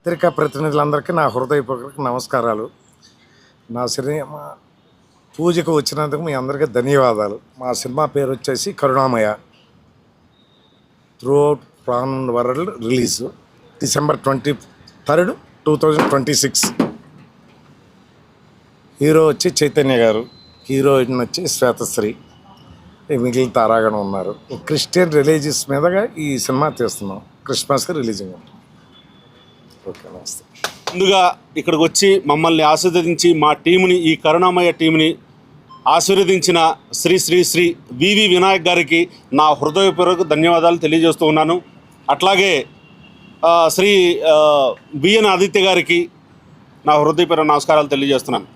పత్రికా ప్రతినిధులందరికీ నా హృదయపూర్వక నమస్కారాలు. నా సినిమా పూజకు వచ్చినందుకు మీ అందరికీ ధన్యవాదాలు. మా సినిమా పేరు వచ్చేసి Karunamaya. Throughout pan world release December 23rd, 2026. Hero వచ్చి చైతన్య గారు, హీరోయిన్ వచ్చి శ్వేతశ్రీ, మిగిలిన తారాగణం ఉన్నారు. క్రిస్టియన్ రిలీజియస్ మీదగా ఈ సినిమా తీస్తున్నాం. క్రిస్మస్కి రిలీజింగ్ ఉంటుంది. ఓకే, నమస్తే. ముందుగా ఇక్కడికి వచ్చి మమ్మల్ని ఆశీర్వదించి మా టీంని, ఈ కరుణామయ టీంని ఆశీర్వదించిన శ్రీ శ్రీ శ్రీ వివి వినాయక్ గారికి నా హృదయపూర్వక ధన్యవాదాలు తెలియజేస్తూ ఉన్నాను. అట్లాగే శ్రీ బిఎన్ ఆదిత్య గారికి నా హృదయపూర్వక నమస్కారాలు తెలియజేస్తున్నాను.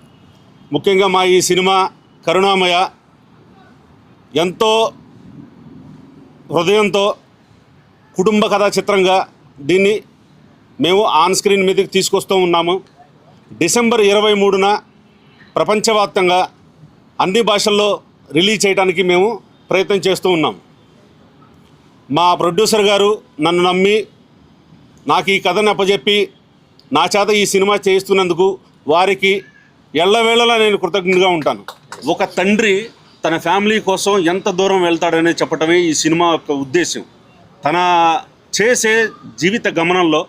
ముఖ్యంగా మా ఈ సినిమా కరుణామయ ఎంతో హృదయంతో కుటుంబ కథా చిత్రంగా దీన్ని మేము ఆన్ స్క్రీన్ మీదకి తీసుకొస్తూ ఉన్నాము. December 23న ప్రపంచవ్యాప్తంగా అన్ని భాషల్లో రిలీజ్ చేయడానికి మేము ప్రయత్నం చేస్తూ ఉన్నాం. మా ప్రొడ్యూసర్ గారు నన్ను నమ్మి నాకు ఈ కథను అప్పచెప్పి నా చేత ఈ సినిమా చేస్తున్నందుకు వారికి ఎల్లవేళలా నేను కృతజ్ఞతగా ఉంటాను. ఒక తండ్రి తన ఫ్యామిలీ కోసం ఎంత దూరం వెళ్తాడనేది చెప్పటమే ఈ సినిమా యొక్క ఉద్దేశం. తన చేసే జీవిత గమనంలో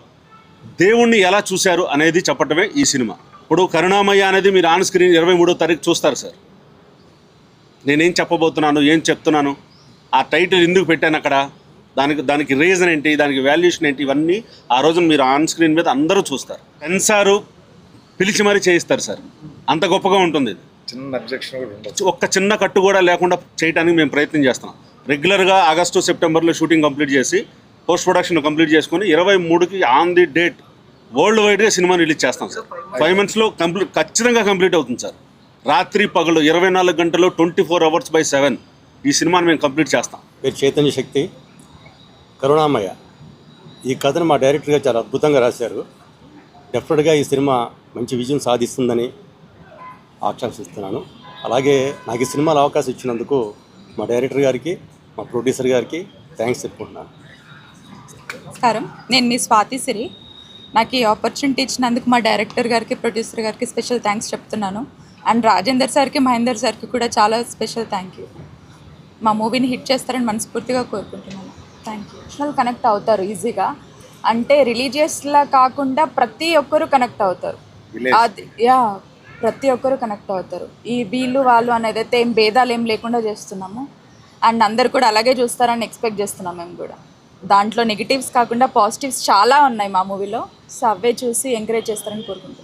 దేవుణ్ణి ఎలా చూశారు అనేది చెప్పటమే ఈ సినిమా. ఇప్పుడు కరుణామయ్య అనేది మీరు ఆన్ స్క్రీన్ 23వ తారీఖు చూస్తారు సార్. నేనేం చెప్పబోతున్నాను, ఏం చెప్తున్నాను, ఆ టైటిల్ ఎందుకు పెట్టాను అక్కడ, దానికి రీజన్ ఏంటి, దానికి వాల్యుయేషన్ ఏంటి, ఇవన్నీ ఆ రోజున మీరు ఆన్ స్క్రీన్ మీద అందరూ చూస్తారు. సెన్సారు పిలిచి మరీ చేయిస్తారు సార్. అంత గొప్పగా ఉంటుంది ఇది. చిన్న అబ్జెక్షన్ కూడా ఉండదు. ఒక్క చిన్న కట్టు కూడా లేకుండా చేయడానికి మేము ప్రయత్నం చేస్తున్నాం. రెగ్యులర్గా ఆగస్టు సెప్టెంబర్లో షూటింగ్ కంప్లీట్ చేసి పోస్ట్ ప్రొడక్షన్ కంప్లీట్ చేసుకుని 23కి ఆన్ ది డేట్ వరల్డ్ వైడ్గా సినిమా రిలీజ్ చేస్తాం సార్. 5 monthsలో ఖచ్చితంగా కంప్లీట్ అవుతుంది సార్. రాత్రి పగలు 24 గంటలు 24 hours/7 ఈ సినిమాని మేము కంప్లీట్ చేస్తాం. పేరు చైతన్య శక్తి. కరుణామయ ఈ కథను మా డైరెక్టర్ గారు చాలా అద్భుతంగా రాశారు. డెఫినెట్గా ఈ సినిమా మంచి విజయం సాధిస్తుందని ఆకాంక్షిస్తున్నాను. అలాగే నాకు ఈ సినిమాలో అవకాశం ఇచ్చినందుకు మా డైరెక్టర్ గారికి, మా ప్రొడ్యూసర్ గారికి థ్యాంక్స్ చెప్పుకుంటున్నాను. నమస్కారం, నేను మీ స్వాతి సిరి. నాకు ఈ ఆపర్చునిటీ ఇచ్చినందుకు మా డైరెక్టర్ గారికి, ప్రొడ్యూసర్ గారికి స్పెషల్ థ్యాంక్స్ చెప్తున్నాను. అండ్ రాజేందర్ సార్కి, మహేందర్ సార్కి కూడా చాలా స్పెషల్ థ్యాంక్ యూ. మా మూవీని హిట్ చేస్తారని మనస్ఫూర్తిగా కోరుకుంటున్నాను. Thank you. ఎమోషనల్ కనెక్ట్ అవుతారు ఈజీగా. అంటే రిలీజియస్లా కాకుండా ప్రతి ఒక్కరు కనెక్ట్ అవుతారు. అది ప్రతి ఒక్కరు కనెక్ట్ అవుతారు. ఈ వీళ్ళు వాళ్ళు అనేది అయితే ఏం భేదాలు ఏం లేకుండా చేస్తున్నాము. అండ్ అందరు కూడా అలాగే చూస్తారని ఎక్స్పెక్ట్ చేస్తున్నాం మేము కూడా. దాంట్లో నెగిటివ్స్ కాకుండా పాజిటివ్స్ చాలా ఉన్నాయి మా మూవీలో. సో అవే చూసి ఎంకరేజ్ చేస్తారని కోరుకుంటున్నాను.